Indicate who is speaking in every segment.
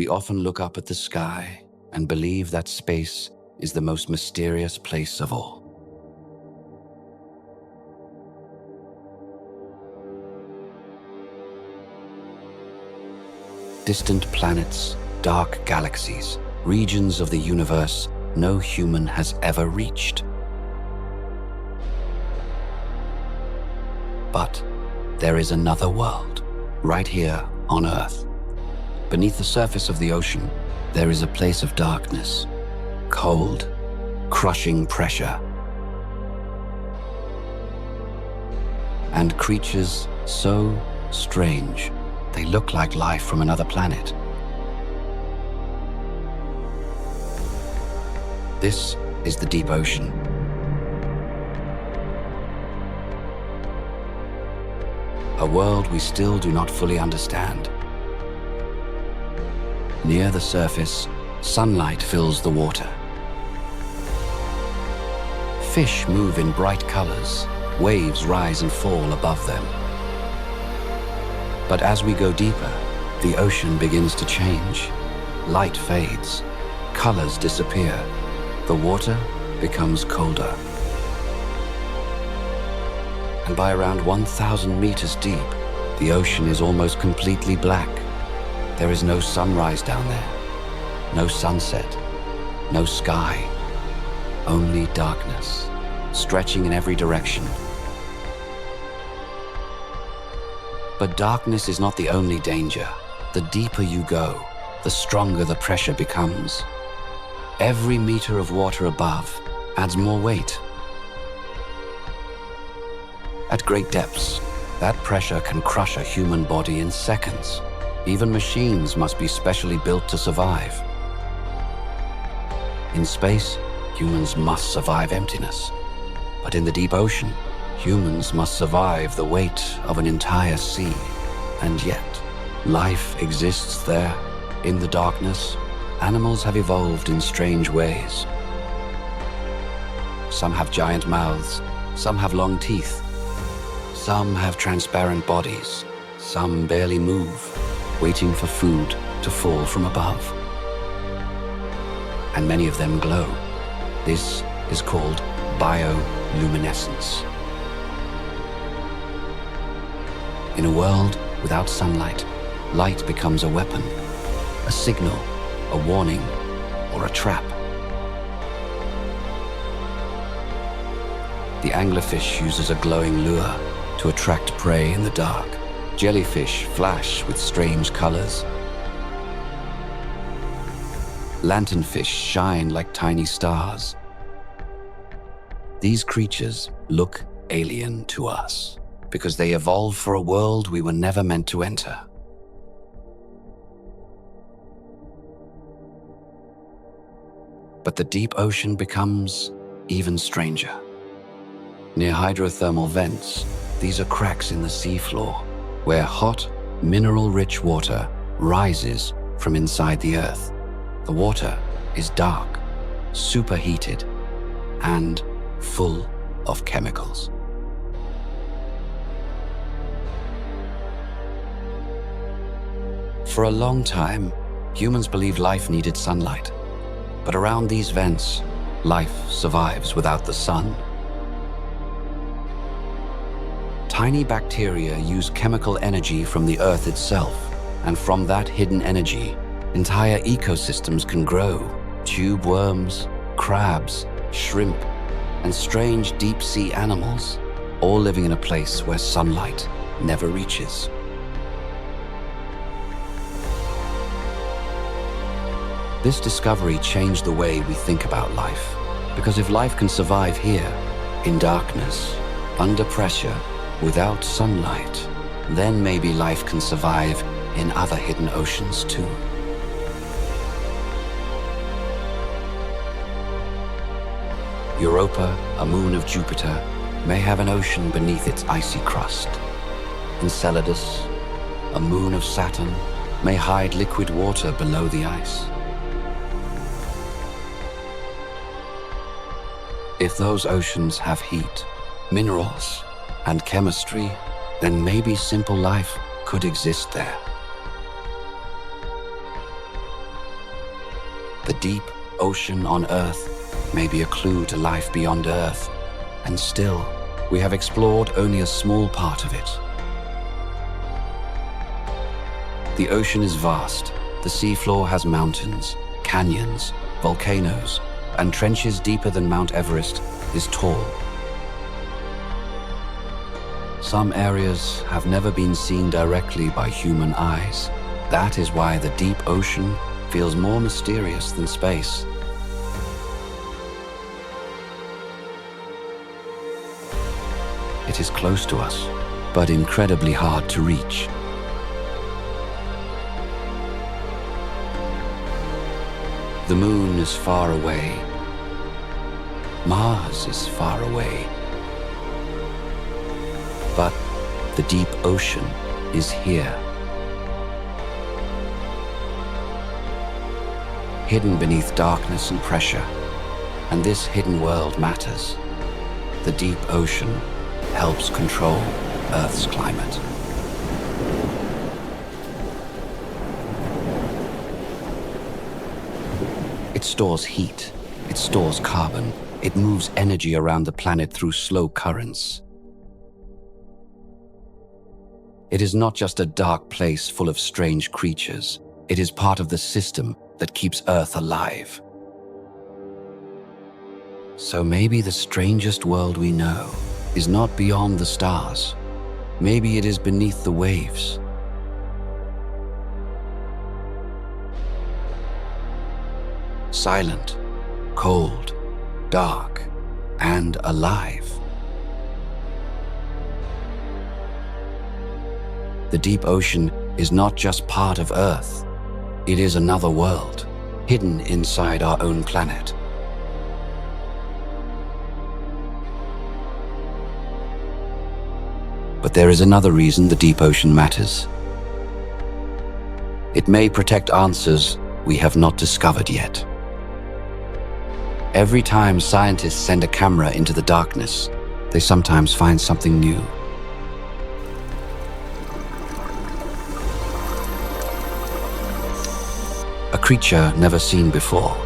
Speaker 1: we often look up at the sky and believe that space is the most mysterious place of all. Distant planets, dark galaxies, regions of the universe no human has ever reached. But there is another world, right here on Earth. Beneath the surface of the ocean, there is a place of darkness, cold, crushing pressure, and creatures so strange they look like life from another planet. This is the deep ocean. A world we still do not fully understand. Near the surface, sunlight fills the water. Fish move in bright colors, waves rise and fall above them. But as we go deeper, the ocean begins to change. Light fades, colors disappear, the water becomes colder. And by around 1,000 meters deep, the ocean is almost completely black. There is no sunrise down there, no sunset, no sky, only darkness, stretching in every direction. But darkness is not the only danger. The deeper you go, the stronger the pressure becomes. Every meter of water above adds more weight. At great depths, that pressure can crush a human body in seconds. Even machines must be specially built to survive. In space, humans must survive emptiness. But in the deep ocean, humans must survive the weight of an entire sea. And yet, life exists there. In the darkness, animals have evolved in strange ways. Some have giant mouths, some have long teeth. Some have transparent bodies, some barely move, waiting for food to fall from above. And many of them glow. This is called bioluminescence. In a world without sunlight, light becomes a weapon, a signal, a warning, or a trap. The anglerfish uses a glowing lure to attract prey in the dark. Jellyfish flash with strange colors. Lanternfish shine like tiny stars. These creatures look alien to us because they evolved for a world we were never meant to enter. But the deep ocean becomes even stranger. Near hydrothermal vents, these are cracks in the seafloor where hot, mineral-rich water rises from inside the earth. The water is dark, superheated, and full of chemicals. For a long time, humans believed life needed sunlight. But around these vents, life survives without the sun. Tiny bacteria use chemical energy from the earth itself, and from that hidden energy, entire ecosystems can grow. Tube worms, crabs, shrimp, and strange deep-sea animals, all living in a place where sunlight never reaches. This discovery changed the way we think about life, because if life can survive here, in darkness, under pressure, without sunlight, then maybe life can survive in other hidden oceans too. Europa, a moon of Jupiter, may have an ocean beneath its icy crust. Enceladus, a moon of Saturn, may hide liquid water below the ice. If those oceans have heat, minerals, and chemistry, then maybe simple life could exist there. The deep ocean on Earth may be a clue to life beyond Earth, and still, we have explored only a small part of it. The ocean is vast. The seafloor has mountains, canyons, volcanoes, and trenches deeper than Mount Everest is tall. Some areas have never been seen directly by human eyes. That is why the deep ocean feels more mysterious than space. It is close to us, but incredibly hard to reach. The moon is far away. Mars is far away. But the deep ocean is here. Hidden beneath darkness and pressure. And this hidden world matters. The deep ocean helps control Earth's climate. It stores heat, it stores carbon, it moves energy around the planet through slow currents. It is not just a dark place full of strange creatures. It is part of the system that keeps Earth alive. So maybe the strangest world we know is not beyond the stars. Maybe it is beneath the waves. Silent, cold, dark, and alive. The deep ocean is not just part of Earth. It is another world, hidden inside our own planet. But there is another reason the deep ocean matters. It may protect answers we have not discovered yet. Every time scientists send a camera into the darkness, they sometimes find something new. A creature never seen before.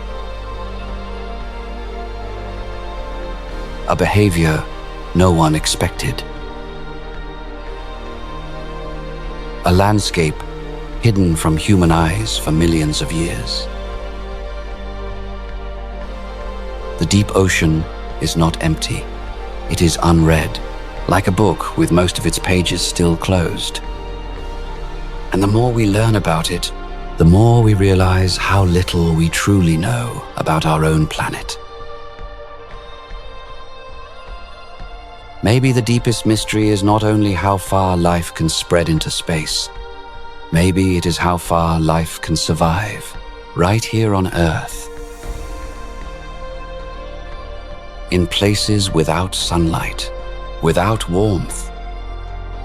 Speaker 1: A behavior no one expected. A landscape hidden from human eyes for millions of years. The deep ocean is not empty. It is unread, like a book with most of its pages still closed. And the more we learn about it, the more we realize how little we truly know about our own planet. Maybe the deepest mystery is not only how far life can spread into space. Maybe it is how far life can survive, right here on Earth. In places without sunlight, without warmth,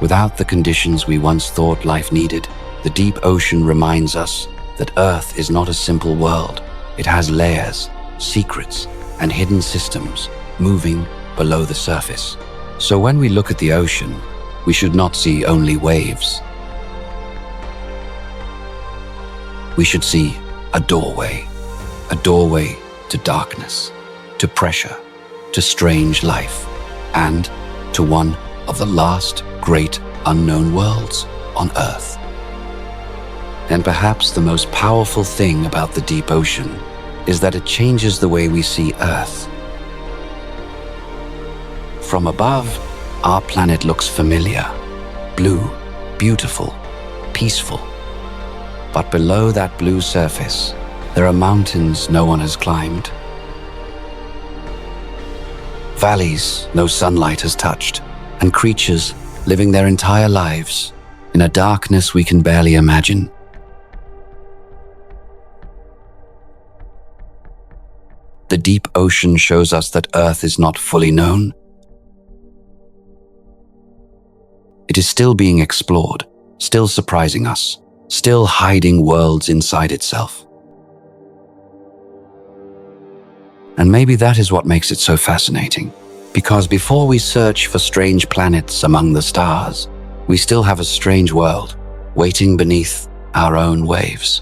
Speaker 1: without the conditions we once thought life needed, the deep ocean reminds us that Earth is not a simple world. It has layers, secrets, and hidden systems moving below the surface. So when we look at the ocean, we should not see only waves. We should see a doorway to darkness, to pressure, to strange life, and to one of the last great unknown worlds on Earth. And perhaps the most powerful thing about the deep ocean is that it changes the way we see Earth. From above, our planet looks familiar, blue, beautiful, peaceful. But below that blue surface, there are mountains no one has climbed. Valleys no sunlight has touched, and creatures living their entire lives in a darkness we can barely imagine. The deep ocean shows us that Earth is not fully known. It is still being explored, still surprising us, still hiding worlds inside itself. And maybe that is what makes it so fascinating, because before we search for strange planets among the stars, we still have a strange world waiting beneath our own waves.